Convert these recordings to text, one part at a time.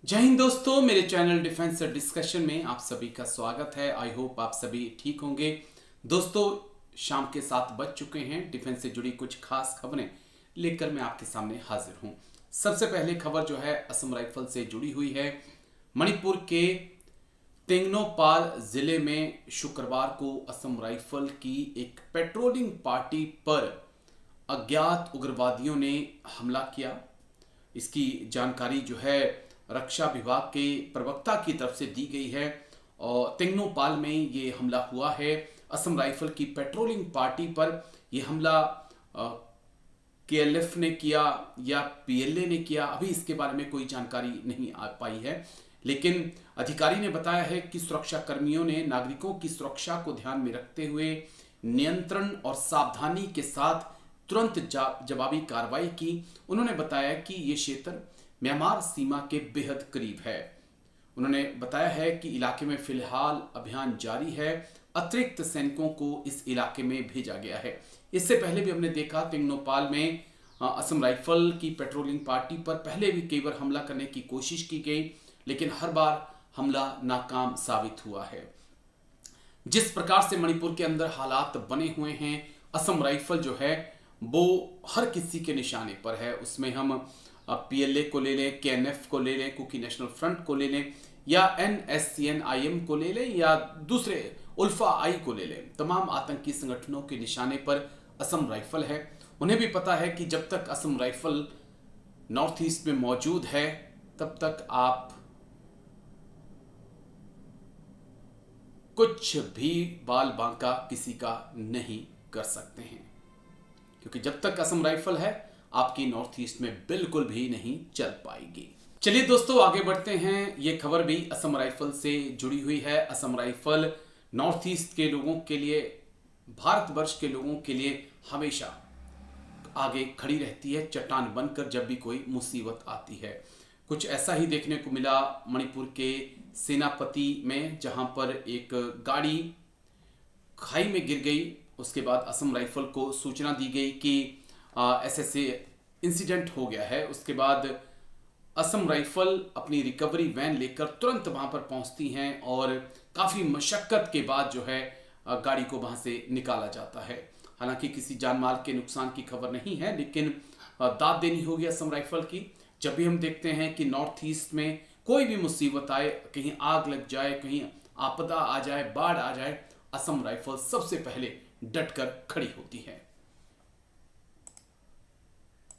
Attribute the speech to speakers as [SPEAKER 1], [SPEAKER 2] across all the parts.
[SPEAKER 1] जय हिंद दोस्तों, मेरे चैनल डिफेंस डिस्कशन में आप सभी का स्वागत है। आई होप आप सभी ठीक होंगे। दोस्तों, शाम के 7 बज चुके हैं। डिफेंस से जुड़ी कुछ खास खबरें लेकर मैं आपके सामने हाजिर हूं। सबसे पहले खबर जो है असम राइफल से जुड़ी हुई है। मणिपुर के तेंगनोपाल जिले में शुक्रवार को असम राइफल की एक पेट्रोलिंग पार्टी पर अज्ञात उग्रवादियों ने हमला किया। इसकी जानकारी जो है रक्षा विभाग के प्रवक्ता की तरफ से दी गई है और तेंगनोपाल में ये हमला हुआ है। असम राइफल की पेट्रोलिंग पार्टी पर यह हमला केएलएफ ने किया या पीएलए ने किया, अभी इसके बारे में कोई जानकारी नहीं आ पाई है। लेकिन अधिकारी ने बताया है कि सुरक्षा कर्मियों ने नागरिकों की सुरक्षा को ध्यान में रखते हुए नियंत्रण और सावधानी के साथ तुरंत जवाबी कार्रवाई की। उन्होंने बताया कि ये क्षेत्र म्यांमार सीमा के बेहद करीब है। उन्होंने बताया है कि इलाके में फिलहाल अभियान जारी है। अतिरिक्त सैनिकों को इस इलाके में भेजा गया है। इससे पहले भी हमने देखा तेंगनोपाल में असम राइफल की पेट्रोलिंग पार्टी पर पहले भी कई बार हमला करने की कोशिश की गई, लेकिन हर बार हमला नाकाम साबित हुआ है। जिस प्रकार से मणिपुर के अंदर हालात बने हुए हैं, असम राइफल जो है वो हर किसी के निशाने पर है। उसमें हम पीएलए को ले लें, केएनएफ को ले लें, कुकी नेशनल फ्रंट को ले लें, या एनएससीएन-आईएम को ले लें, या दूसरे उल्फा आई को ले लें, तमाम आतंकी संगठनों के निशाने पर असम राइफल है। उन्हें भी पता है कि जब तक असम राइफल नॉर्थ ईस्ट में मौजूद है तब तक आप कुछ भी बाल बांका किसी का नहीं कर सकते हैं, क्योंकि जब तक असम राइफल है आपकी नॉर्थ ईस्ट में बिल्कुल भी नहीं चल पाएगी। चलिए दोस्तों, आगे बढ़ते हैं। ये खबर भी असम राइफल से जुड़ी हुई है। असम राइफल नॉर्थ ईस्ट के लोगों के लिए, भारतवर्ष के लोगों के लिए हमेशा आगे खड़ी रहती है, चट्टान बनकर, जब भी कोई मुसीबत आती है। कुछ ऐसा ही देखने को मिला मणिपुर के सेनापति में, जहां पर एक गाड़ी खाई में गिर गई। उसके बाद असम राइफल को सूचना दी गई कि ऐसे इंसिडेंट हो गया है। उसके बाद असम राइफल अपनी रिकवरी वैन लेकर तुरंत वहां पर पहुंचती हैं और काफ़ी मशक्कत के बाद जो है गाड़ी को वहां से निकाला जाता है। हालांकि किसी जान माल के नुकसान की खबर नहीं है, लेकिन दाद देनी होगी असम राइफल की। जब भी हम देखते हैं कि नॉर्थ ईस्ट में कोई भी मुसीबत आए, कहीं आग लग जाए, कहीं आपदा आ जाए, बाढ़ आ जाए, असम राइफल सबसे पहले डटकर खड़ी होती है।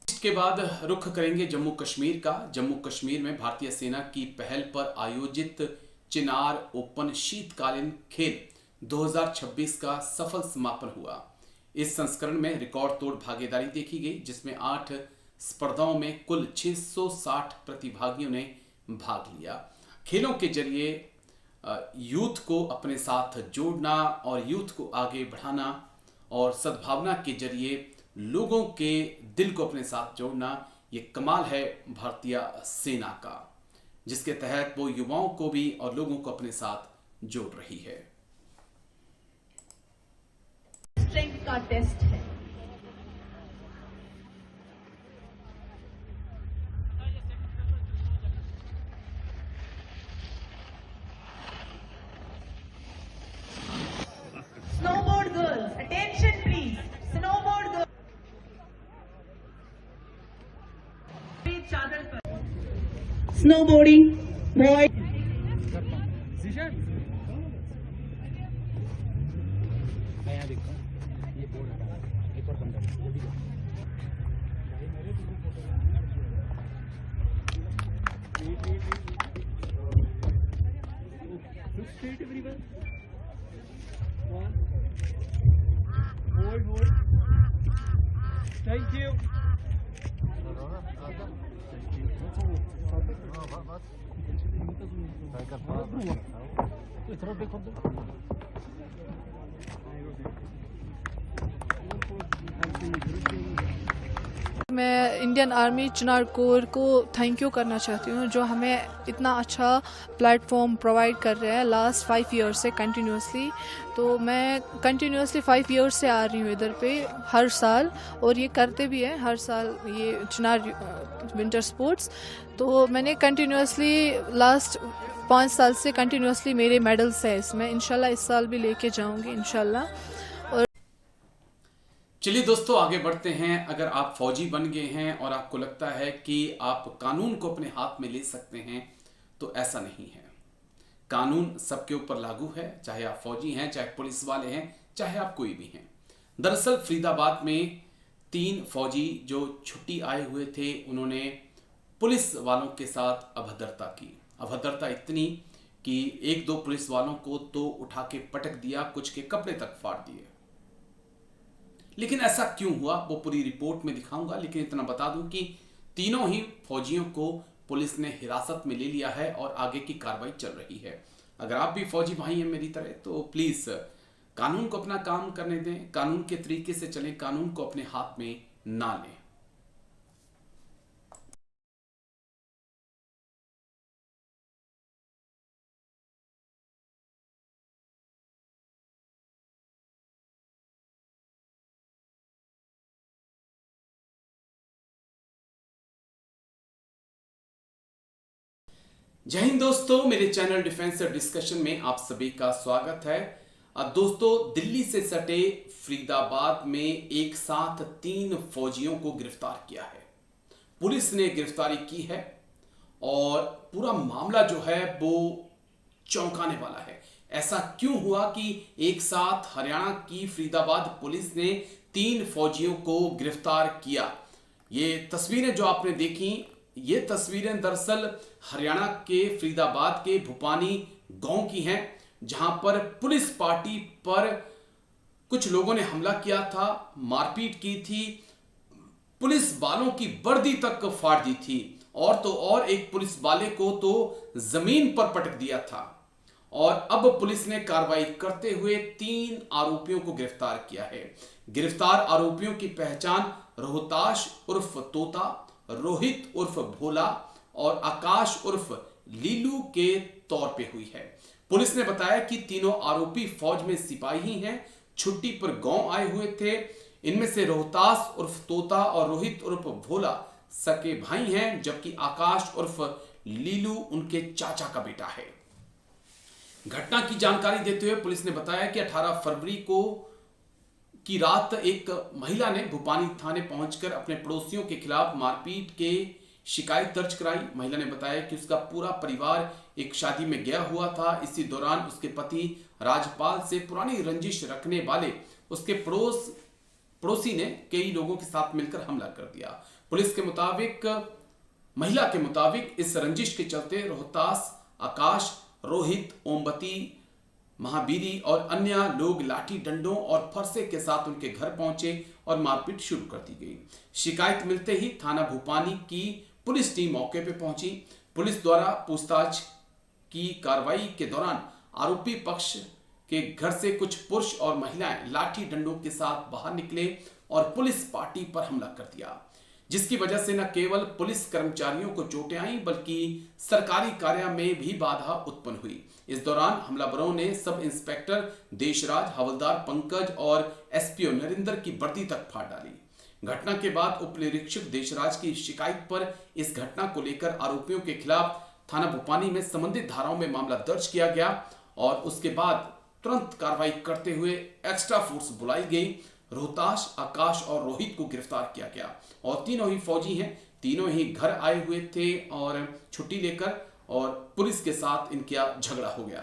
[SPEAKER 1] इसके बाद रुख करेंगे जम्मू कश्मीर का। जम्मू कश्मीर में भारतीय सेना की पहल पर आयोजित चिनार ओपन शीतकालीन खेल 2026 का सफल समापन हुआ। इस संस्करण में रिकॉर्ड तोड़ भागीदारी देखी गई, जिसमें 8 स्पर्धाओं में कुल 660 प्रतिभागियों ने भाग लिया। खेलों के जरिए यूथ को अपने साथ जोड़ना और यूथ को आगे बढ़ाना और सद्भावना के जरिए लोगों के दिल को अपने साथ जोड़ना, ये कमाल है भारतीय सेना का, जिसके तहत वो युवाओं को भी और लोगों को अपने साथ जोड़ रही है।
[SPEAKER 2] स्ट्रेंथ का टेस्ट है। Snowboard girls, attention please. Snowboard girls चादर पर snowboarding boy.
[SPEAKER 3] Straight everyone. One. Hold. Thank you.
[SPEAKER 4] मैं इंडियन आर्मी चिनार कोर को थैंक यू करना चाहती हूँ, जो हमें इतना अच्छा प्लेटफॉर्म प्रोवाइड कर रहे हैं लास्ट 5 ईयर्स से कंटिन्यूसली। तो मैं कंटिन्यूसली 5 ईयर्स से आ रही हूँ इधर पे हर साल, और ये करते भी हैं हर साल ये चिनार विंटर स्पोर्ट्स। तो मैंने कंटिन्यूसली लास्ट 5 साल से कंटिन्यूसली मेरे मेडल्स हैं इसमें। इंशाल्लाह इस साल भी लेके जाऊँगी इंशाल्लाह।
[SPEAKER 1] चलिए दोस्तों, आगे बढ़ते हैं। अगर आप फौजी बन गए हैं और आपको लगता है कि आप कानून को अपने हाथ में ले सकते हैं, तो ऐसा नहीं है। कानून सबके ऊपर लागू है, चाहे आप फौजी हैं, चाहे पुलिस वाले हैं, चाहे आप कोई भी हैं। दरअसल फरीदाबाद में 3 फौजी जो छुट्टी आए हुए थे, उन्होंने पुलिस वालों के साथ अभद्रता की। अभद्रता इतनी कि 1-2 पुलिस वालों को तो उठा के पटक दिया, कुछ के कपड़े तक फाड़ दिए। लेकिन ऐसा क्यों हुआ वो पूरी रिपोर्ट में दिखाऊंगा, लेकिन इतना बता दूं कि तीनों ही फौजियों को पुलिस ने हिरासत में ले लिया है और आगे की कार्रवाई चल रही है। अगर आप भी फौजी भाई हैं मेरी तरह, तो प्लीज कानून को अपना काम करने दें, कानून के तरीके से चलें, कानून को अपने हाथ में ना लें। जय हिंद दोस्तों, मेरे चैनल डिफेंस डिस्कशन में आप सभी का स्वागत है। अब दोस्तों, दिल्ली से सटे फरीदाबाद में एक साथ 3 फौजियों को गिरफ्तार किया है। पुलिस ने गिरफ्तारी की है और पूरा मामला जो है वो चौंकाने वाला है। ऐसा क्यों हुआ कि एक साथ हरियाणा की फरीदाबाद पुलिस ने 3 फौजियों को गिरफ्तार किया? ये तस्वीरें जो आपने देखी, ये तस्वीरें दरअसल हरियाणा के फरीदाबाद के भुपानी गांव की हैं, जहां पर पुलिस पार्टी पर कुछ लोगों ने हमला किया था, मारपीट की थी, पुलिस वालों की वर्दी तक फाड़ दी थी, और तो और एक पुलिस वाले को तो जमीन पर पटक दिया था। और अब पुलिस ने कार्रवाई करते हुए 3 आरोपियों को गिरफ्तार किया है। गिरफ्तार आरोपियों की पहचान रोहताश उर्फ तोता, रोहित उर्फ भोला और आकाश उर्फ लीलू के तौर पे हुई है। पुलिस ने बताया कि तीनों आरोपी फौज में सिपाही हैं, छुट्टी पर गांव आए हुए थे। इनमें से रोहतास उर्फ तोता और रोहित उर्फ भोला सके भाई हैं, जबकि आकाश उर्फ लीलू उनके चाचा का बेटा है। घटना की जानकारी देते हुए पुलिस ने बताया कि 18 फरवरी की रात एक महिला ने भुपानी थाने पहुंचकर अपने पड़ोसियों के खिलाफ मारपीट के शिकायत दर्ज कराई। महिला ने बताया कि उसका पूरा परिवार एक शादी में गया हुआ था। इसी दौरान उसके पति राजपाल से पुरानी रंजिश रखने वाले उसके पड़ोसी ने कई लोगों के साथ मिलकर हमला कर दिया। पुलिस के मुताबिक, महिला के मुताबिक, इस रंजिश के चलते रोहतास, आकाश, रोहित, ओमवती, महावीरी और अन्य लोग लाठी डंडों और फरसे के साथ उनके घर पहुंचे और मारपीट शुरू कर दी गई। शिकायत मिलते ही थाना भुपानी की पुलिस टीम मौके पर पहुंची। पुलिस द्वारा पूछताछ की कार्रवाई के दौरान आरोपी पक्ष के घर से कुछ पुरुष और महिलाएं लाठी डंडों के साथ बाहर निकले और पुलिस पार्टी पर हमला कर दिया, जिसकी वजह से न केवल पुलिस कर्मचारियों को चोटें आईं, बल्कि सरकारी कार्य में भी बाधा उत्पन्न हुई। इस दौरान हमलावरों ने सब इंस्पेक्टर देशराज, हवलदार पंकज और एसपीओ नरेंद्र की वर्दी तक फाड़ डाली। घटना के बाद उप निरीक्षक देशराज की शिकायत पर इस घटना को लेकर आरोपियों के खिलाफ थाना भुपानी में संबंधित धाराओं में मामला दर्ज किया गया और उसके बाद तुरंत कार्रवाई करते हुए एक्स्ट्रा फोर्स बुलाई गई। रोहताश, आकाश और रोहित को गिरफ्तार किया गया और तीनों ही फौजी हैं। तीनों ही घर आए हुए थे और छुट्टी लेकर, और पुलिस के साथ इनका झगड़ा हो गया।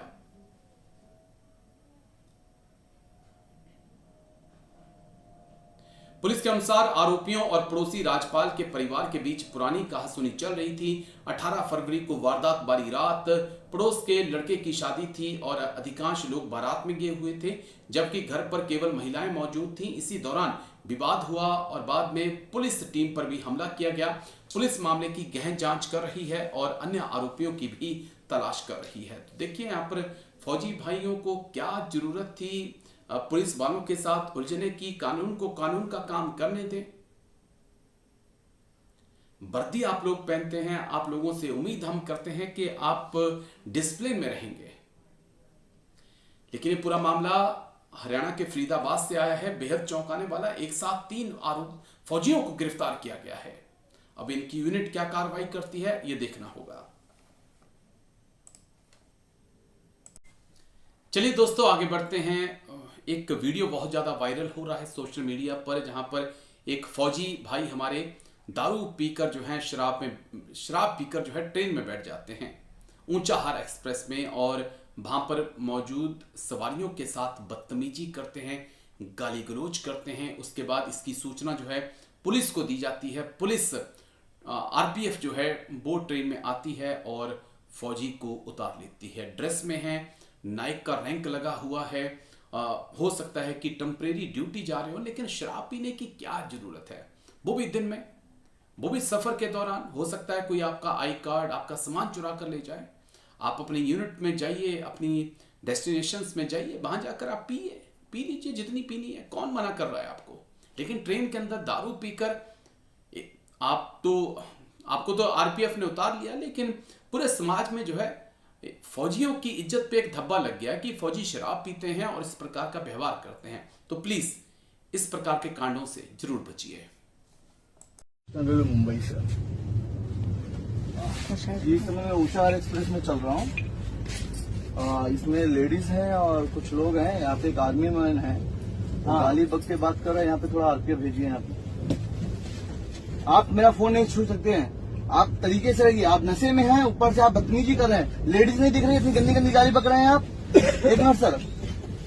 [SPEAKER 1] पुलिस के अनुसार आरोपियों और पड़ोसी राजपाल के परिवार के बीच पुरानी कहासुनी चल रही थी। 18 फरवरी को वारदात वाली रात पड़ोस के लड़के की शादी थी और अधिकांश लोग बारात में गए हुए थे, जबकि घर पर केवल महिलाएं मौजूद थीं। इसी दौरान विवाद हुआ और बाद में पुलिस टीम पर भी हमला किया गया। पुलिस मामले की गहन जांच कर रही है और अन्य आरोपियों की भी तलाश कर रही है। तो देखिए, यहाँ पर फौजी भाइयों को क्या जरूरत थी पुलिस वालों के साथ उलझने की। कानून को कानून का काम करने दें। वर्दी आप लोग पहनते हैं, आप लोगों से उम्मीद हम करते हैं कि आप डिसिप्लिन में रहेंगे। लेकिन ये पूरा मामला हरियाणा के फरीदाबाद से आया है, बेहद चौंकाने वाला। एक साथ 3 आरोप फौजियों को गिरफ्तार किया गया है। अब इनकी यूनिट क्या कार्रवाई करती है ये देखना होगा। चलिए दोस्तों आगे बढ़ते हैं। एक वीडियो बहुत ज्यादा वायरल हो रहा है सोशल मीडिया पर, जहां पर एक फौजी भाई हमारे दारू पीकर जो है शराब पीकर जो है ट्रेन में बैठ जाते हैं ऊंचाहार एक्सप्रेस में, और वहां पर मौजूद सवारियों के साथ बदतमीजी करते हैं, गाली गलौज करते हैं। उसके बाद इसकी सूचना जो है पुलिस को दी जाती है। पुलिस आरपीएफ जो है वो ट्रेन में आती है और फौजी को उतार लेती है। ड्रेस में है, नाइक का रैंक लगा हुआ है, हो सकता है कि टेम्परेरी ड्यूटी जा रहे हो, लेकिन शराब पीने की क्या जरूरत है, वो भी दिन में, वो भी सफर के दौरान। हो सकता है कोई आपका आई कार्ड, आपका सामान चुरा कर ले जाए। आप अपनी यूनिट में जाइए, अपनी डेस्टिनेशंस में जाइए, वहां जाकर आप पी लीजिए जितनी पीनी है, कौन मना कर रहा है आपको। लेकिन ट्रेन के अंदर दारू पीकर आपको तो आरपीएफ ने उतार लिया, लेकिन पूरे समाज में जो है फौजियों की इज्जत पे एक धब्बा लग गया कि फौजी शराब पीते हैं और इस प्रकार का व्यवहार करते हैं। तो प्लीज इस प्रकार के कांडों से जरूर बचिए।
[SPEAKER 5] मुंबई से ये समय मैं ऊंचाहार एक्सप्रेस में चल रहा हूँ। इसमें लेडीज हैं और कुछ लोग हैं। यहाँ पे एक आर्मी मैन है, गाली बक के बात कर रहे हैं। यहाँ पे थोड़ा आरपीएफ भेजिए। यहाँ पे आप मेरा फोन नहीं छू सकते हैं, आप तरीके से रहिए। आप नशे में हैं, ऊपर से आप बदतमीजी कर रहे हैं। लेडीज नहीं दिख रही, इतनी गंदी गंदी गाली बक रहे हैं आप। एक मिनट सर,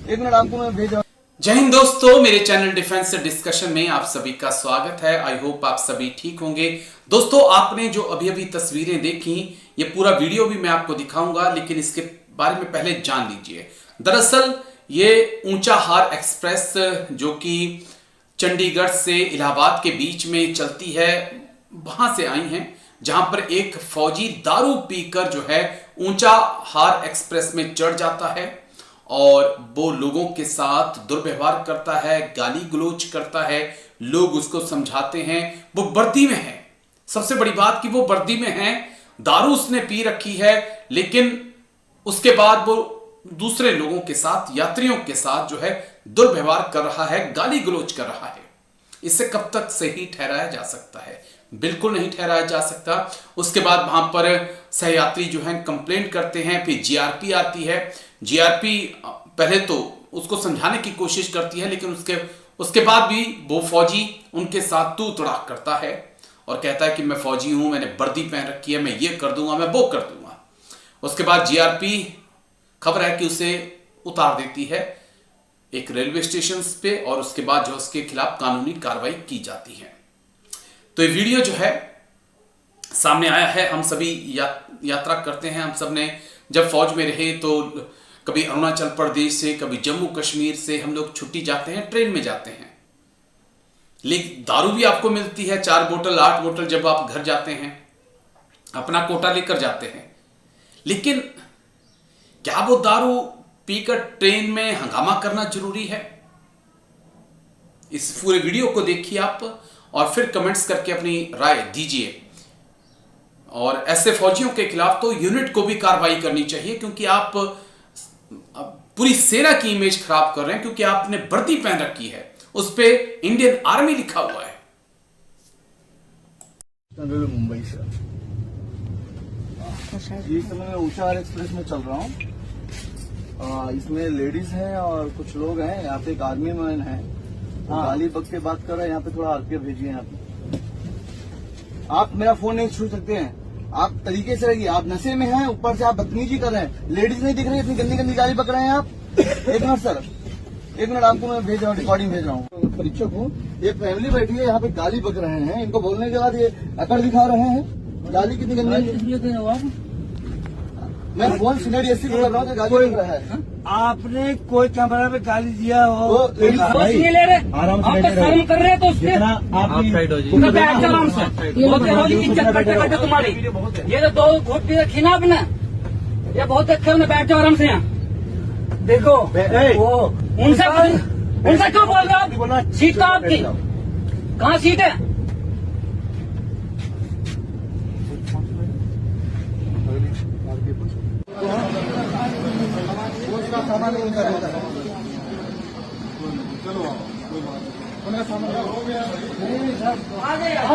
[SPEAKER 5] एक मिनट, आपको मैं भेजा।
[SPEAKER 1] जय हिंद दोस्तों, मेरे चैनल डिफेंस डिस्कशन में आप सभी का स्वागत है। आई होप आप सभी ठीक होंगे। दोस्तों आपने जो अभी तस्वीरें देखी, ये पूरा वीडियो भी मैं आपको दिखाऊंगा, लेकिन इसके बारे में पहले जान लीजिए। दरअसल ये ऊंचाहार एक्सप्रेस जो कि चंडीगढ़ से इलाहाबाद के बीच में चलती है, वहां से आई हैं, जहां पर एक फौजी दारू पीकर जो है ऊंचाहार एक्सप्रेस में चढ़ जाता है और वो लोगों के साथ दुर्व्यवहार करता है, गाली गलौज करता है। लोग उसको समझाते हैं, वो वर्दी में है। सबसे बड़ी बात कि वो वर्दी में है, दारू उसने पी रखी है, लेकिन उसके बाद वो दूसरे लोगों के साथ, यात्रियों के साथ जो है दुर्व्यवहार कर रहा है, गाली गलौज कर रहा है। इसे कब तक सही ठहराया जा सकता है? बिल्कुल नहीं ठहराया जा सकता। उसके बाद वहां पर सहयात्री जो है कंप्लेंट करते हैं, फिर जीआरपी आती है। जीआरपी पहले तो उसको समझाने की कोशिश करती है, लेकिन उसके बाद भी वो फौजी उनके साथ तू तड़ाक करता है और कहता है कि मैं फौजी हूं, मैंने वर्दी पहन रखी है, मैं ये कर दूंगा, मैं वो कर दूंगा। उसके बाद जीआरपी खबर है कि उसे उतार देती है एक रेलवे स्टेशन पे, और उसके बाद जो उसके खिलाफ कानूनी कार्रवाई की जाती है। तो ये वीडियो जो है सामने आया है। हम सभी यात्रा करते हैं। हम सब ने जब फौज में रहे तो कभी अरुणाचल प्रदेश से, कभी जम्मू कश्मीर से हम लोग छुट्टी जाते हैं, ट्रेन में जाते हैं। लेकिन दारू भी आपको मिलती है, 4 बोतल 8 बोतल जब आप घर जाते हैं, अपना कोटा लेकर जाते हैं। लेकिन क्या वो दारू पीकर ट्रेन में हंगामा करना जरूरी है? इस पूरे वीडियो को देखिए आप और फिर कमेंट्स करके अपनी राय दीजिए। और ऐसे फौजियों के खिलाफ तो यूनिट को भी कार्रवाई करनी चाहिए, क्योंकि आप पूरी सेना की इमेज खराब कर रहे हैं, क्योंकि आपने वर्दी पहन रखी है, उस पे इंडियन आर्मी लिखा हुआ है।
[SPEAKER 5] मुंबई से ये समय मैं ऊंचाहार एक्सप्रेस में चल रहा हूँ। इसमें लेडीज हैं और कुछ लोग हैं। यहाँ पे एक आर्मी मैन है, गाली बक के बात कर रहे हैं। यहाँ पे थोड़ा आरपीएफ भेजिए। यहाँ पे आप मेरा फोन नहीं छू सकते हैं, आप तरीके से रहिए। आप नशे में हैं, ऊपर से आप बदतमीजी कर रहे हैं। लेडीज नहीं दिख रही, इतनी गंदी गंदी गाली बक रहे हैं आप। एक मिनट सर, एक मिनट, आपको मैं भेज रहा हूँ, रिकॉर्डिंग भेज रहा हूँ। परीक्षक हूँ, एक फैमिली बैठी है, यहाँ पे गाली बक रहे हैं। इनको बोलने के बाद ये अकड़ दिखा रहे हैं। गाली कितनी गंदी, मैं फोन सीनियर डीएसपी को कर रहा हूँ, गाली बक रहा है।
[SPEAKER 3] आपने कोई कैमरा में गाली दिया हो?
[SPEAKER 6] नहीं ले रहे,
[SPEAKER 3] आराम
[SPEAKER 6] आप तो शर्म कर रहे हैं, तो उसके
[SPEAKER 3] आप
[SPEAKER 6] बैठ जाओ आराम से। इज्जत करते करते तुम्हारी ये जो 2 घूट पी रखी ना आपने, ये बहुत अच्छे, उन्हें बैठ जाओ आराम से। यहाँ देखो वो उनसे क्यों बोल रहे हो आप? सीट कहाँ आपकी? कहाँ सीट है? आप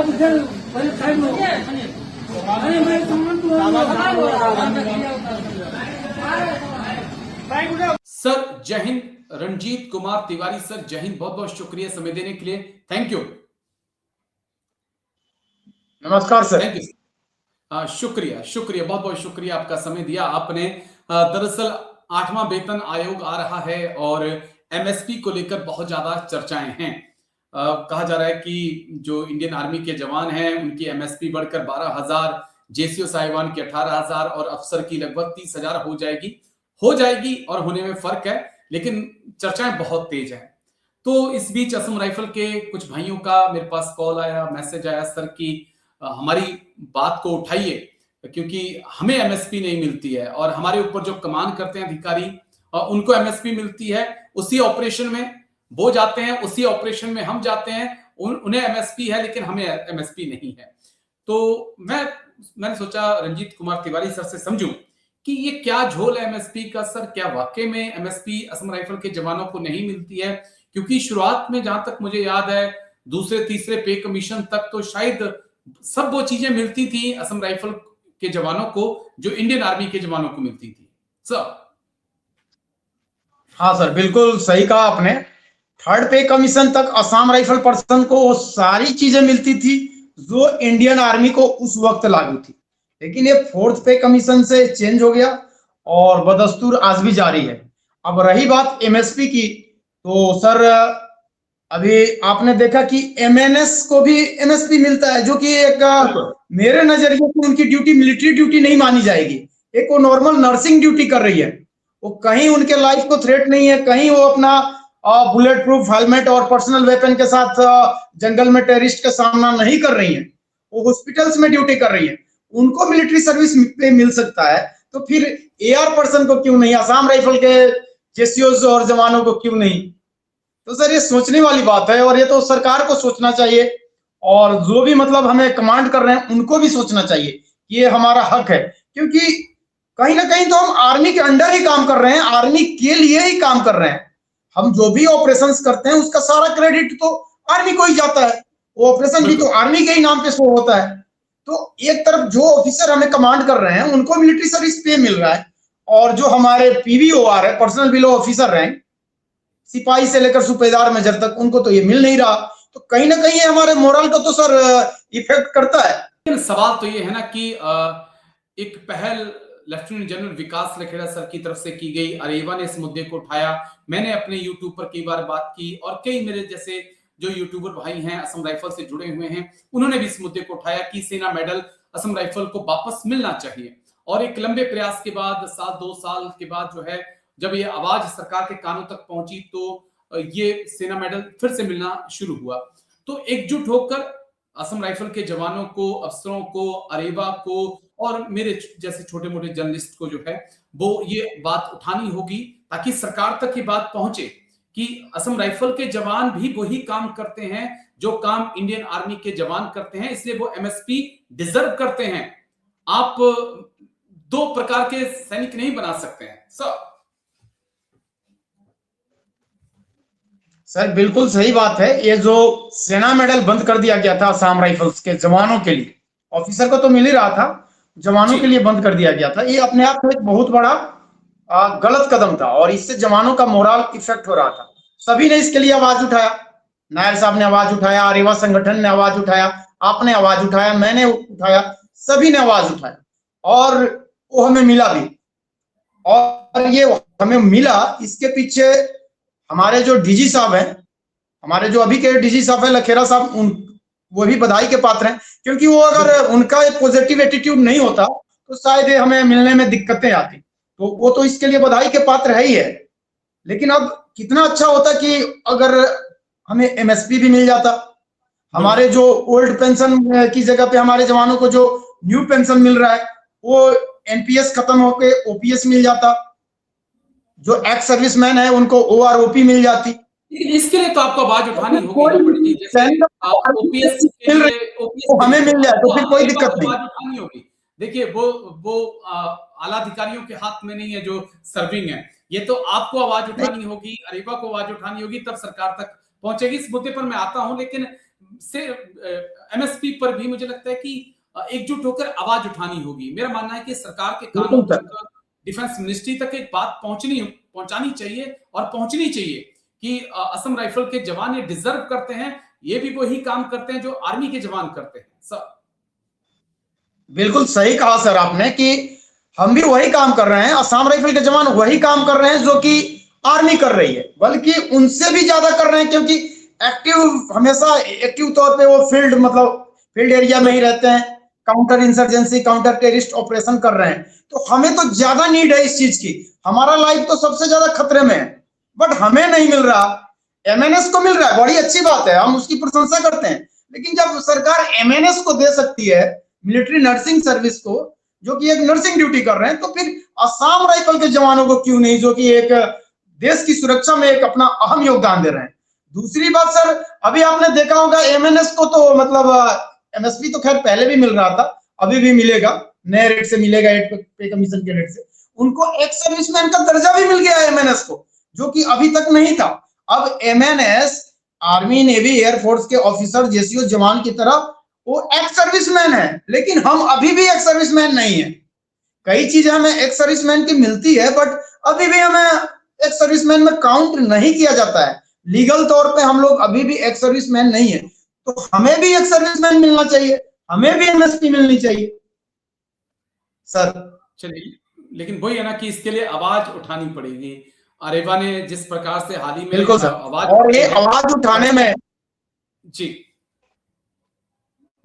[SPEAKER 6] इधर पहले साइड में अरे मैं सामान
[SPEAKER 1] सर जय हिंद। रणजीत कुमार तिवारी सर जय हिंद, बहुत बहुत शुक्रिया समय देने के लिए, थैंक यू।
[SPEAKER 7] नमस्कार सर।
[SPEAKER 1] थैंक यू, शुक्रिया शुक्रिया, बहुत बहुत शुक्रिया, आपका समय दिया आपने। दरअसल 8वां वेतन आयोग आ रहा है और एमएसपी को लेकर बहुत ज्यादा चर्चाएं हैं। कहा जा रहा है कि जो इंडियन आर्मी के जवान हैं उनकी एमएसपी बढ़कर 12,000, जेसीओ साहिबान की 18,000 और अफसर की लगभग 30,000 हो जाएगी और होने में फर्क है, लेकिन चर्चाएं बहुत तेज हैं। तो इस बीच असम राइफल के कुछ भाइयों का मेरे पास कॉल आया, मैसेज आया, सर की हमारी बात को उठाइए क्योंकि हमें एमएसपी नहीं मिलती है और हमारे ऊपर जो कमान करते हैं अधिकारी उनको एमएसपी मिलती है, उसी ऑपरेशन में वो जाते हैं, उसी ऑपरेशन में हम जाते हैं, उन्हें एमएसपी है लेकिन हमें एमएसपी नहीं है। तो मैंने सोचा रंजीत कुमार तिवारी सर से समझूं कि ये क्या झोल है एमएसपी का सर, क्या वाकई में एमएसपी असम राइफल के जवानों को नहीं मिलती है? क्योंकि शुरुआत में जहां तक मुझे याद है दूसरे तीसरे पे कमीशन तक तो शायद सब वो चीजें मिलती थी असम राइफल के जवानों को जो इंडियन आर्मी के जवानों को मिलती थी सर।
[SPEAKER 7] हाँ सर, बिल्कुल सही कहा आपने। थर्ड पे कमीशन तक असम राइफल पर्सन को वो सारी चीजें मिलती थी जो इंडियन आर्मी को उस वक्त लागू थी, लेकिन ये फोर्थ पे कमीशन से चेंज हो गया और बदस्तूर आज भी जारी है। अब रही बात एमएसपी की, तो सर अभी आपने देखा कि एमएनएस को भी एमएसपी मिलता है, जो कि एक मेरे नजरिए से उनकी ड्यूटी मिलिट्री ड्यूटी नहीं मानी जाएगी। एक वो नॉर्मल नर्सिंग ड्यूटी कर रही है, वो कहीं उनके लाइफ को थ्रेट नहीं है, कहीं वो अपना बुलेट प्रूफ हेलमेट और पर्सनल वेपन के साथ जंगल में टेररिस्ट का सामना नहीं कर रही है, वो हॉस्पिटल्स में ड्यूटी कर रही है, उनको मिलिट्री सर्विस पे मिल सकता है। तो फिर एआर पर्सन को क्यों नहीं, असम राइफल के जेसीओज और जवानों को क्यों नहीं? तो सर ये सोचने वाली बात है और ये तो सरकार को सोचना चाहिए और जो भी मतलब हमें कमांड कर रहे हैं उनको भी सोचना चाहिए कि ये हमारा हक है, क्योंकि कहीं ना कहीं तो हम आर्मी के अंडर ही काम कर रहे हैं, आर्मी के लिए ही काम कर रहे हैं। हम जो भी ऑपरेशंस करते हैं उसका सारा क्रेडिट तो आर्मी को ही जाता है, वो ऑपरेशन भी तो आर्मी के ही नाम पे शो होता है। तो एक तरफ जो ऑफिसर हमें कमांड कर रहे हैं उनको मिलिट्री सर्विस पे मिल रहा है और जो हमारे पीवीओआर है, पर्सनल बिलो ऑफिसर रैंक, सिपाही से लेकर सूबेदार मेजर तक, उनको तो ये मिल नहीं रहा। तो कहीं ना कहीं हमारे मोरल को तो सर इफेक्ट करता है।
[SPEAKER 1] लेकिन सवाल तो ये है ना कि एक पहल लेफ्टिनेंट जनरल विकास लखेड़ा सर की तरफ से की गई, अरेवा ने इस मुद्दे को उठाया, मैंने अपने यूट्यूब पर कई बार बात की और कई मेरे जैसे जो यूट्यूबर भाई हैं असम राइफल से जुड़े हुए हैं उन्होंने भी इस मुद्दे को उठाया कि सेना मेडल असम राइफल को वापस मिलना चाहिए। और एक लंबे प्रयास के बाद, 2 साल के बाद जो है, जब ये आवाज सरकार के कानों तक पहुंची तो ये सेना मेडल फिर से मिलना शुरू हुआ। तो एकजुट होकर असम राइफल के जवानों को, अफसरों को, अरेवा को और मेरे जैसे छोटे मोटे जर्नलिस्ट को जो है वो ये बात उठानी होगी ताकि सरकार तक ये बात पहुंचे कि असम राइफल के जवान भी वही काम करते हैं जो काम इंडियन आर्मी के जवान करते हैं, इसलिए वो एमएसपी डिजर्व करते हैं। आप 2 प्रकार के सैनिक नहीं बना सकते हैं
[SPEAKER 7] सर बिल्कुल सही बात है। ये जो सेना मेडल बंद कर दिया गया था असम राइफल्स के जवानों के लिए, ऑफिसर को तो मिल ही रहा था, जवानों के लिए बंद कर दिया गया था, ये अपने आप में एक बहुत बड़ा गलत कदम था और इससे जवानों का मोरल इफेक्ट हो रहा था। सभी ने इसके लिए आवाज उठाया, नायर साहब ने आवाज उठाया, अरेवा संगठन ने आवाज उठाया, आपने आवाज उठाया, मैंने उठाया, सभी ने आवाज उठाया और वो हमें मिला भी। और ये हमें मिला, इसके पीछे हमारे जो डीजी साहब हैं, हमारे जो अभी के डीजी साहब है लखेड़ा साहब, वो भी बधाई के पात्र हैं, क्योंकि वो अगर उनका एक पॉजिटिव एटीट्यूड नहीं होता तो शायद हमें मिलने में दिक्कतें आती। तो वो तो इसके लिए बधाई के पात्र है ही है। लेकिन अब कितना अच्छा होता कि अगर हमें एमएसपी भी मिल जाता, हमारे जो ओल्ड पेंशन की जगह पे हमारे जवानों को जो न्यू पेंशन मिल रहा है वो एनपीएस खत्म होके ओपीएस मिल जाता, जो एक्स सर्विसमैन है उनको ओआरओपी मिल जाती।
[SPEAKER 1] इसके लिए तो आपको आवाज उठानी होगी,
[SPEAKER 7] हमें मिल जाए तो फिर कोई दिक्कत नहीं।
[SPEAKER 1] देखिए वो आला अधिकारियों के हाथ में नहीं है जो सर्विंग है, ये तो आपको आवाज उठानी होगी, अरेवा को आवाज उठानी होगी, तब सरकार तक पहुंचेगी। इस मुद्दे पर मैं आता हूं, लेकिन से एमएसपी पर भी मुझे लगता है कि एकजुट होकर आवाज उठानी होगी। मेरा मानना है कि सरकार के कानों तक, डिफेंस मिनिस्ट्री तक एक बात पहुंचानी चाहिए और पहुंचनी चाहिए कि असम राइफल के जवान ये डिजर्व करते हैं, ये भी वही काम करते हैं जो आर्मी के जवान करते हैं। सर
[SPEAKER 7] बिल्कुल सही कहा सर आपने कि हम भी वही काम कर रहे हैं, असम राइफल के जवान वही काम कर रहे हैं जो कि आर्मी कर रही है, बल्कि उनसे भी ज्यादा कर रहे हैं, क्योंकि हमेशा एक्टिव तौर पे वो फील्ड एरिया में ही रहते हैं, counter insurgency, counter terrorist operation कर रहे हैं। तो हमें तो ज्यादा नीड है इस चीज की, हमारा लाइफ तो सबसे ज्यादा खतरे में है, बट हमें नहीं मिल रहा। एमएनएस को मिल रहा है, बड़ी अच्छी बात है, हम उसकी प्रशंसा करते हैं। लेकिन जब सरकार एमएनएस को दे सकती है, मिलिट्री नर्सिंग सर्विस को, जो कि एक नर्सिंग ड्यूटी कर रहे हैं, तो फिर असम राइफल के जवानों को क्यों नहीं, जो कि एक देश की सुरक्षा में एक अपना अहम योगदान दे रहे हैं। दूसरी बात सर, अभी आपने देखा होगा एमएनएस को तो एमएसपी तो खैर पहले भी मिल रहा था, अभी भी मिलेगा, नए रेट से मिलेगा, एट पे कमीशन के रेट से। उनको एक सर्विसमैन का दर्जा भी मिल गया है एमएनएस को, जो कि अभी तक नहीं था। अब एमएनएस आर्मी, नेवी, एयरफोर्स के ऑफिसर, जेसीओ जवान की तरह वो एक्स सर्विसमैन है, लेकिन हम अभी भी एक्स सर्विसमैन नहीं है। कई चीजें हमें एक्स सर्विसमैन की मिलती है, बट अभी भी हमें एक्स सर्विसमैन में काउंट नहीं किया जाता है। लीगल तौर पे हम लोग अभी भी एक्स सर्विसमैन नहीं है, तो हमें भी एक्स सर्विसमैन मिलना चाहिए, हमें भी एमएसपी मिलनी चाहिए सर।
[SPEAKER 1] चलिए, लेकिन वही है ना कि इसके लिए आवाज उठानी पड़ेगी। अरेवा ने जिस प्रकार से हाल ही में
[SPEAKER 7] बिल्कुल सर,
[SPEAKER 1] आवाज,
[SPEAKER 7] और ये आवाज उठाने में
[SPEAKER 1] जी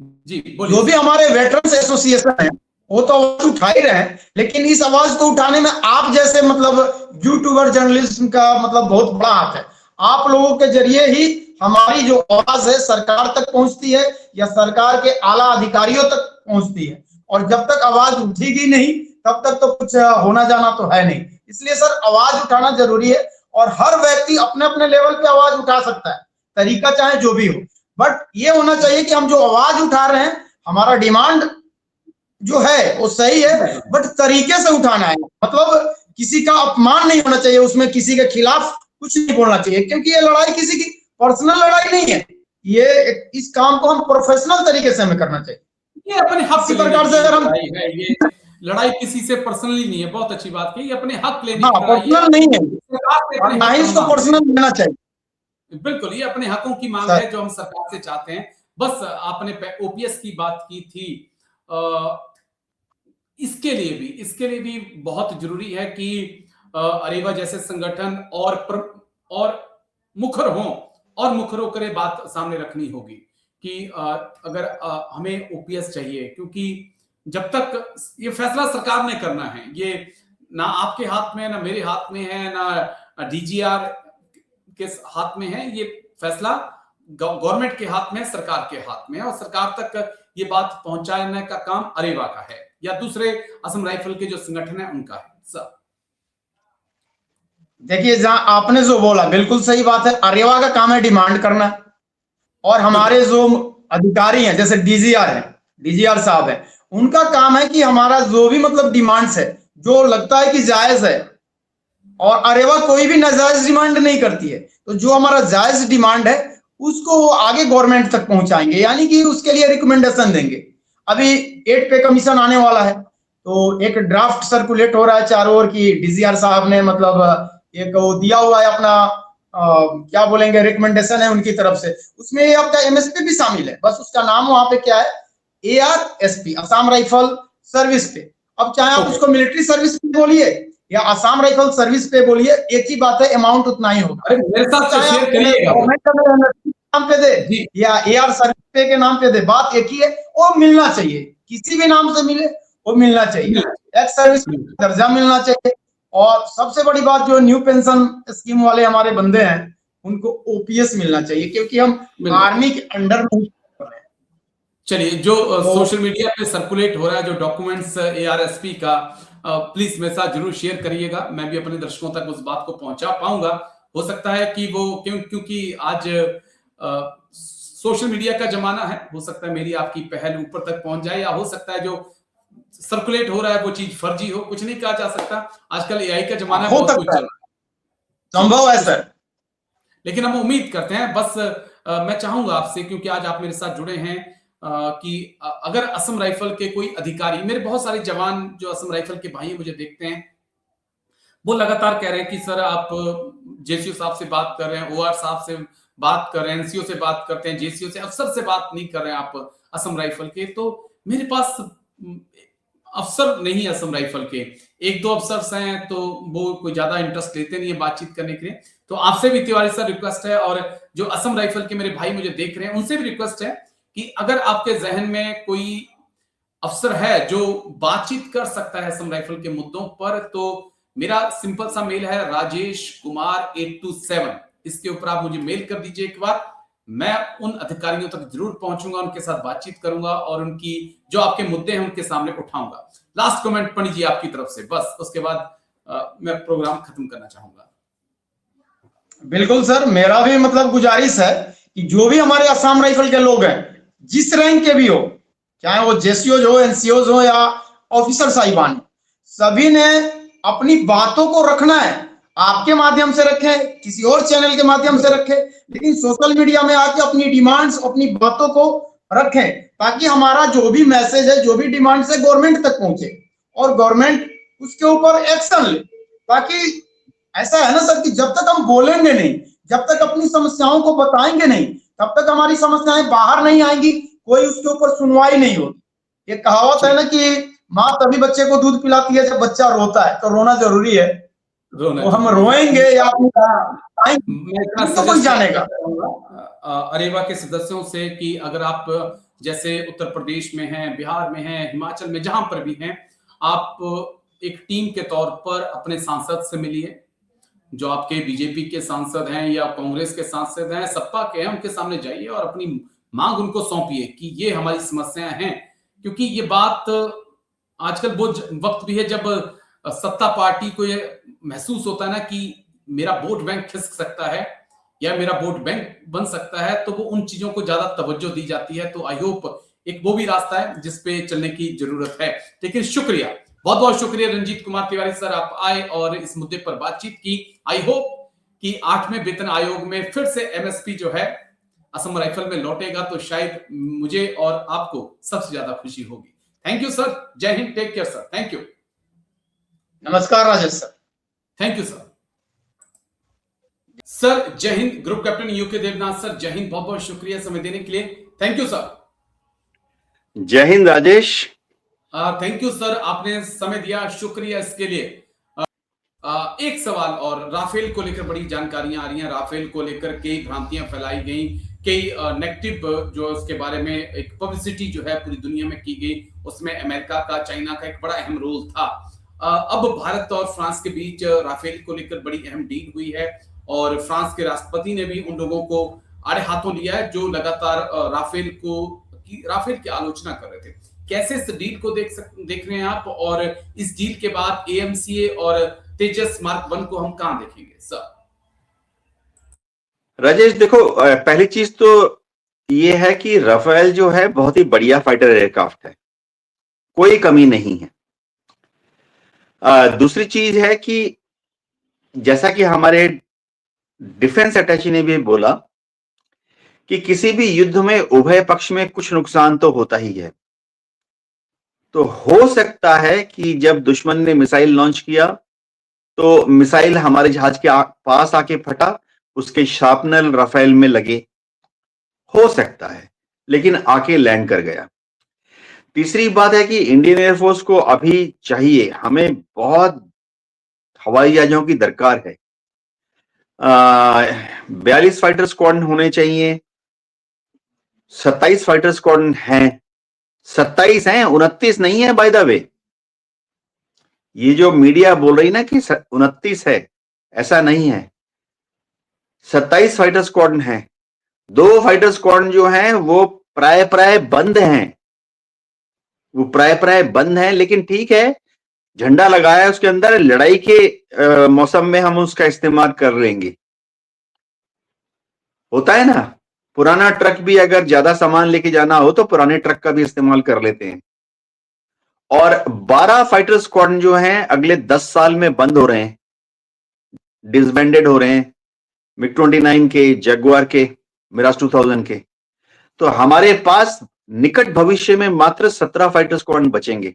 [SPEAKER 7] जो भी हमारे वेटरन्स एसोसिएशन है वो तो आवाज उठा ही रहे हैं, लेकिन इस आवाज को उठाने में आप जैसे यूट्यूबर जर्नलिज्म का बहुत बड़ा हाथ है। आप लोगों के जरिए ही हमारी जो आवाज है सरकार तक पहुंचती है या सरकार के आला अधिकारियों तक पहुंचती है, और जब तक आवाज उठेगी नहीं तब तक तो कुछ होना जाना तो है नहीं। इसलिए सर आवाज उठाना जरूरी है, और हर व्यक्ति अपने अपने लेवल पे आवाज उठा सकता है, तरीका चाहे जो भी हो, बट ये होना चाहिए कि हम जो आवाज उठा रहे हैं, हमारा डिमांड जो है वो सही है, बट तरीके से उठाना है। किसी का अपमान नहीं होना चाहिए, उसमें किसी के खिलाफ कुछ नहीं बोलना चाहिए, क्योंकि ये लड़ाई किसी की पर्सनल लड़ाई नहीं है, ये इस काम को हम प्रोफेशनल तरीके से हमें करना चाहिए।
[SPEAKER 1] ये अपने हक
[SPEAKER 7] प्रकार से अगर हम
[SPEAKER 1] ये लड़ाई किसी से पर्सनली नहीं है, बहुत अच्छी बात की, ये अपने हक लेने
[SPEAKER 7] की पर्सनल नहीं है, ना ही इसको पर्सनल लेना चाहिए।
[SPEAKER 1] बिल्कुल, ये अपने हकों की मांग है जो हम सरकार से चाहते हैं। बस आपने ओपीएस की बात की थी, इसके लिए भी बहुत जरूरी है कि अरेवा जैसे संगठन और मुखर हों, और मुखर होकर बात सामने रखनी होगी कि अगर हमें ओपीएस चाहिए, क्योंकि जब तक ये फैसला सरकार ने करना है, ये ना आपके हाथ में है, ना मेरे हाथ में है, ना डीजीआर के हाथ में है, ये फैसला गवर्नमेंट के हाथ में है, सरकार के हाथ में है, और सरकार तक ये बात पहुंचाने का काम अरेवा का है या दूसरे असम राइफल के जो संगठन है उनका है। सर
[SPEAKER 7] देखिए, जहां आपने जो बोला बिल्कुल सही बात है, अरेवा का काम है डिमांड करना, और हमारे जो अधिकारी हैं जैसे डीजीआर साहब है, उनका काम है कि हमारा जो भी डिमांड्स है जो लगता है कि जायज है, और अरेवा कोई भी नाजायज डिमांड नहीं करती है, तो जो हमारा जायज डिमांड है उसको वो आगे गवर्नमेंट तक पहुंचाएंगे, यानी कि उसके लिए रिकमेंडेशन देंगे। अभी 8 पे कमीशन आने वाला है, तो एक ड्राफ्ट सर्कुलेट हो रहा है चारों ओर की, डीजीआर साहब ने एक वो दिया हुआ है अपना क्या बोलेंगे, रिकमेंडेशन है उनकी तरफ से, उसमें आपका एमएसपी भी शामिल है, बस उसका नाम वहां पे क्या है, ARSP, असम राइफल सर्विस पे। अब चाहे आप उसको मिलिट्री सर्विस पे बोलिए या असम राइफल सर्विस पे बोलिए, एक ही बात है, अमाउंट उतना ही होगा।
[SPEAKER 1] मेरे साथ शेयर करिएगा,
[SPEAKER 7] नाम पे दे या AR सर्विस पे के नाम पे दे, बात एक ही है, वो मिलना चाहिए, किसी भी नाम से मिले वो मिलना चाहिए, एक्स सर्विस दर्जा मिलना चाहिए। और सबसे बड़ी बात, जो न्यू पेंशन स्कीम वाले हमारे बंदे हैं उनको ओपीएस मिलना चाहिए, क्योंकि हम आर्मी के अंडर में कर रहे हैं।
[SPEAKER 1] चलिए, जो सोशल मीडिया पे सर्कुलेट हो रहा है जो डॉक्यूमेंट्स ARSP का, प्लीज मेरे साथ जरूर शेयर करिएगा, मैं भी अपने दर्शकों तक उस बात को पहुंचा पाऊंगा। हो सकता है कि वो क्योंकि आज सोशल मीडिया का जमाना है, हो सकता है मेरी आपकी पहल ऊपर तक पहुंच जाए, या हो सकता है जो सर्कुलेट हो रहा है वो चीज फर्जी हो, कुछ नहीं कहा जा सकता। आजकल एआई का जमाना है,
[SPEAKER 7] हो
[SPEAKER 1] बहुत कुछ
[SPEAKER 7] सकता
[SPEAKER 1] चल
[SPEAKER 7] है,
[SPEAKER 1] रहा है।
[SPEAKER 7] संभव है सर।
[SPEAKER 1] लेकिन हम उम्मीद करते हैं, बस मैं चाहूंगा आपसे, क्योंकि आज आप मेरे साथ जुड़े हैं, कि अगर असम राइफल के कोई अधिकारी, मेरे बहुत सारे जवान जो असम राइफल के भाई मुझे देखते हैं, वो लगातार कह रहे हैं कि सर आप जेसीओ साहब से बात कर रहे हैं, ओआर साहब से बात कर रहे हैं, एनसीओ से बात करते हैं, जेसीओ से, अफसर से बात नहीं कर रहे हैं आप असम राइफल के। तो मेरे पास अफसर नहीं है असम राइफल के, एक दो अफसर्स हैं, तो वो कोई ज्यादा इंटरेस्ट लेते नहीं है बातचीत करने के लिए। तो आपसे भी तिवारी सर रिक्वेस्ट है, और जो असम राइफल के मेरे भाई मुझे देख रहे हैं उनसे भी रिक्वेस्ट है कि अगर आपके जहन में कोई अफसर है जो बातचीत कर सकता है असम राइफल के मुद्दों पर, तो मेरा सिंपल सा मेल है rajesh kumar827, इसके ऊपर आप मुझे मेल कर दीजिए एक बार। मैं उन अधिकारियों तक जरूर पहुंचूंगा, उनके साथ बातचीत करूंगा और उनकी जो आपके मुद्दे हैं उनके सामने उठाऊंगा। लास्ट कमेंट पंडित जी आपकी तरफ से, बस उसके बाद मैं प्रोग्राम खत्म करना चाहूंगा।
[SPEAKER 7] बिल्कुल सर, मेरा भी मतलब गुजारिश है कि जो भी हमारे असम राइफल के लोग हैं, जिस रैंक के भी हो, चाहे वो जेसीओज हो, एनसीओज हो या ऑफिसर साहिबान, सभी ने अपनी बातों को रखना है। आपके माध्यम से रखें, किसी और चैनल के माध्यम से रखें, लेकिन सोशल मीडिया में आके अपनी डिमांड्स, अपनी बातों को रखें, ताकि हमारा जो भी मैसेज है, जो भी डिमांड्स है, गवर्नमेंट तक पहुंचे और गवर्नमेंट उसके ऊपर एक्शन ले। ताकि ऐसा है ना सर कि जब तक हम बोलेंगे नहीं, जब तक अपनी समस्याओं को बताएंगे नहीं, तब तक हमारी समस्याएं बाहर नहीं आएंगी, कोई उसके ऊपर सुनवाई नहीं होती। ये कहावत है ना कि माँ तभी बच्चे को दूध पिलाती है जब बच्चा रोता है, तो रोना जरूरी है। तो हम रोएंगे या
[SPEAKER 1] मैं इतना
[SPEAKER 7] तो कोई जानेगा।
[SPEAKER 1] अरेवा के सदस्यों से कि अगर आप जैसे उत्तर प्रदेश में हैं, बिहार में हैं, हिमाचल में, जहां पर भी हैं, आप एक टीम के तौर पर अपने सांसद से मिलिए, जो आपके बीजेपी के सांसद हैं या कांग्रेस के सांसद हैं, सपा के हैं, उनके सामने जाइए और अपनी मांग उनको सौंपिए कि ये हमारी समस्याएं हैं। क्योंकि ये बात आजकल वो वक्त भी है जब सत्ता पार्टी को ये महसूस होता है ना कि मेरा वोट बैंक खिसक सकता है या मेरा वोट बैंक बन सकता है, तो वो उन चीजों को ज्यादा तवज्जो दी जाती है। तो आई होप एक वो भी रास्ता है जिसपे चलने की जरूरत है। लेकिन शुक्रिया, बहुत बहुत शुक्रिया रंजीत कुमार तिवारी सर, आप आए और इस मुद्दे पर बातचीत की। आई होप कि 8वें वेतन आयोग में फिर से एमएसपी जो है असम राइफल में लौटेगा, तो शायद मुझे और आपको सबसे ज्यादा खुशी होगी। थैंक यू सर, जय हिंद, take care sir, thank you.
[SPEAKER 7] नमस्कार Rajesh sir.
[SPEAKER 1] Thank you sir. Sir जय हिंद, group captain UK Devnath sir, जय हिंद, बहुत बहुत शुक्रिया समय देने के लिए, थैंक यू सर।
[SPEAKER 8] जय हिंद राजेश।
[SPEAKER 1] थैंक यू सर, आपने समय दिया, शुक्रिया इसके लिए। एक सवाल और, राफेल को लेकर बड़ी जानकारियां आ रही हैं, राफेल को लेकर कई भ्रांतियां फैलाई गई, कई नेगेटिव जो उसके बारे में एक पब्लिसिटी जो है पूरी दुनिया में की गई, उसमें अमेरिका का, चाइना का एक बड़ा अहम रोल था। अब भारत और फ्रांस के बीच राफेल को लेकर बड़ी अहम डील हुई है और फ्रांस के राष्ट्रपति ने भी उन लोगों को आड़े हाथों लिया है जो लगातार राफेल की आलोचना कर रहे थे। कैसे इस डील को देख रहे हैं आप, और इस डील के बाद एएमसीए और तेजस मार्क 1 को हम कहां देखेंगे सर?
[SPEAKER 8] राजेश देखो, पहली चीज तो ये है कि राफेल जो है बहुत ही बढ़िया फाइटर एयरक्राफ्ट है, कोई कमी नहीं है। दूसरी चीज है कि जैसा कि हमारे डिफेंस अटैची ने भी बोला कि किसी भी युद्ध में उभय पक्ष में कुछ नुकसान तो होता ही है। तो हो सकता है कि जब दुश्मन ने मिसाइल लॉन्च किया तो मिसाइल हमारे जहाज के पास आके फटा, उसके शार्पनर राफेल में लगे, हो सकता है, लेकिन आके लैंड कर गया। तीसरी बात है कि इंडियन एयरफोर्स को अभी चाहिए, हमें बहुत हवाई जहाजों की दरकार है। 42 फाइटर स्क्वाड्रन होने चाहिए, 27 फाइटर स्क्वाड्रन हैं, 27 हैं, 29 नहीं है बाय द वे। ये जो मीडिया बोल रही ना कि 29 है, ऐसा नहीं है, 27 फाइटर स्क्वाड्रन हैं। 2 फाइटर स्क्वाड्रन जो हैं वो प्राय बंद हैं, बंद हैं, लेकिन ठीक है, झंडा लगाया है उसके अंदर, लड़ाई के मौसम में हम उसका इस्तेमाल कर लेंगे। होता है ना, पुराना ट्रक भी अगर ज्यादा सामान लेके जाना हो तो पुराने ट्रक का भी इस्तेमाल कर लेते हैं। और 12 फाइटर स्क्वाड्रन जो हैं अगले 10 साल में बंद हो रहे हैं, डिसबैंडेड हो रहे हैं, मिग-29 के, जगुआर के, मिराज 2000 के। तो हमारे पास निकट भविष्य में मात्र 17 फाइटर स्क्वाड्रन बचेंगे।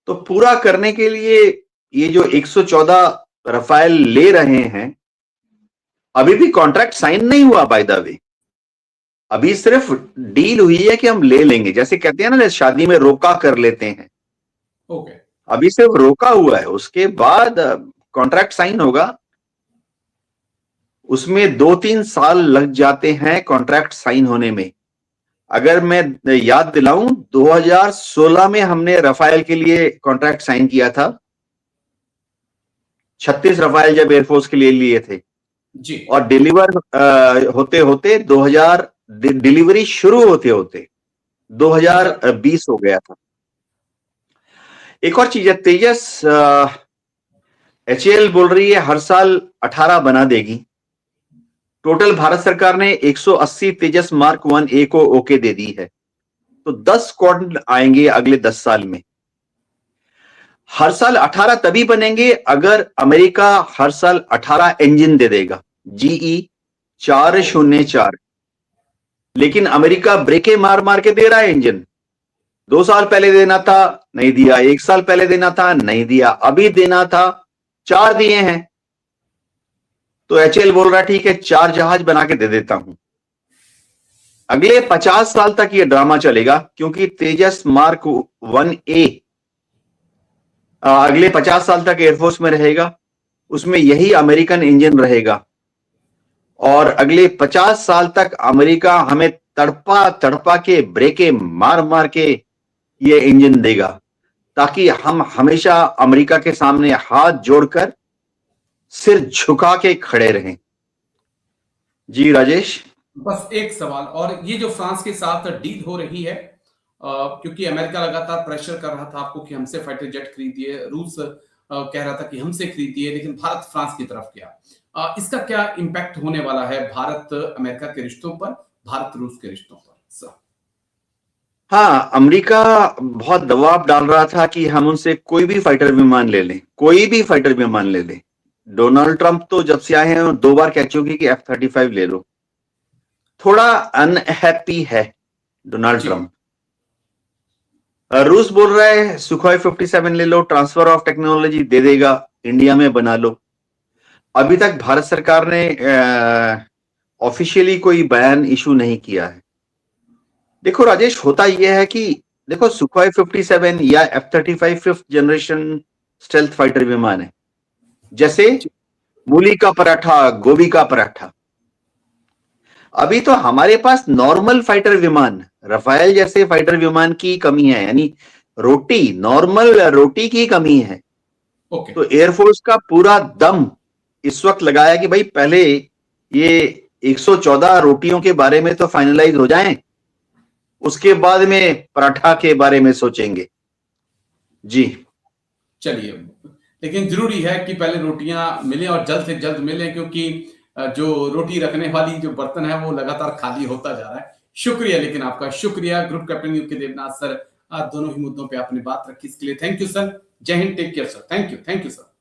[SPEAKER 8] तो पूरा करने के लिए ये जो 114 रफाल ले रहे हैं, अभी भी कॉन्ट्रैक्ट साइन नहीं हुआ बाय द वे, अभी सिर्फ डील हुई है कि हम ले लेंगे, जैसे कहते हैं ना शादी में रोका कर लेते हैं।
[SPEAKER 1] ओके।
[SPEAKER 8] अभी सिर्फ रोका हुआ है, उसके बाद कॉन्ट्रैक्ट साइन होगा। उसमें 2-3 साल लग जाते हैं कॉन्ट्रैक्ट साइन होने में। अगर मैं याद दिलाऊं, 2016 में हमने रफाल के लिए कॉन्ट्रैक्ट साइन किया था, 36 रफाल जब एयरफोर्स के लिए लिए थे
[SPEAKER 1] जी।
[SPEAKER 8] और डिलीवर होते होते 2000 डिलीवरी शुरू होते होते 2020 हो गया था। एक और चीज है, तेजस HAL बोल रही है हर साल 18 बना देगी। टोटल भारत सरकार ने 180 तेजस मार्क 1A को ओके दे दी है, तो 10 स्क्वाड्रन आएंगे अगले 10 साल में। हर साल 18 तभी बनेंगे अगर अमेरिका हर साल 18 इंजन दे देगा, GE 404। लेकिन अमेरिका ब्रेके मार मार के दे रहा है इंजन। 2 साल पहले देना था, नहीं दिया। 1 साल पहले देना था, नहीं दिया। अभी देना था, 4 दिए हैं। तो HAL बोल रहा है ठीक है, 4 जहाज बना के दे देता हूं। अगले 50 साल तक ये ड्रामा चलेगा, क्योंकि तेजस मार्क 1A अगले 50 साल तक एयरफोर्स में रहेगा, उसमें यही अमेरिकन इंजन रहेगा। और अगले 50 साल तक अमेरिका हमें तड़पा तड़पा के, ब्रेके मार मार के ये इंजन देगा, ताकि हम हमेशा अमेरिका के सामने हाथ जोड़कर, सिर झुका के खड़े रहें। जी राजेश।
[SPEAKER 1] बस एक सवाल, और ये जो फ्रांस के साथ डील हो रही है, क्योंकि अमेरिका लगातार प्रेशर कर रहा था आपको कि हमसे फाइटर जेट खरीदिए, रूस कह रहा था कि हमसे खरीदिए, लेकिन भारत फ्रांस की तरफ गया। इसका क्या इंपैक्ट होने वाला है भारत अमेरिका के रिश्तों पर, भारत रूस के रिश्तों पर?
[SPEAKER 8] हाँ, अमेरिका बहुत दबाव डाल रहा था कि हम उनसे कोई भी फाइटर विमान ले लें, कोई भी फाइटर विमान ले लें। डोनाल्ड ट्रंप तो जब से आए हैं 2 बार कह चुके कि F-35 ले लो। थोड़ा अनहैप्पी है डोनाल्ड ट्रंप। रूस बोल रहा है सुखोई 57 ले लो, ट्रांसफर ऑफ टेक्नोलॉजी दे देगा, इंडिया में बना लो। अभी तक भारत सरकार ने ऑफिशियली कोई बयान इशू नहीं किया है। देखो राजेश, होता यह है कि देखो, सुखोई 57 या F-35 5th generation stealth fighter विमान है, जैसे मूली का पराठा, गोभी का पराठा। अभी तो हमारे पास नॉर्मल फाइटर विमान, रफाल जैसे फाइटर विमान की कमी है, यानी रोटी, नॉर्मल रोटी की कमी है। तो एयरफोर्स का पूरा दम इस वक्त लगाया कि भाई पहले ये 114 रोटियों के बारे में तो फाइनलाइज हो जाएं, उसके बाद में पराठा के बारे में सोचेंगे। जी
[SPEAKER 1] चलिए, लेकिन जरूरी है कि पहले रोटियां मिलें और जल्द से जल्द मिलें, क्योंकि जो रोटी रखने वाली जो बर्तन है वो लगातार खाली होता जा रहा है। शुक्रिया, लेकिन आपका शुक्रिया group captain UK Devnath sir, दोनों ही मुद्दों पे आपने बात रखी, इसके लिए थैंक यू सर। जय हिंद, take care sir. Thank you sir.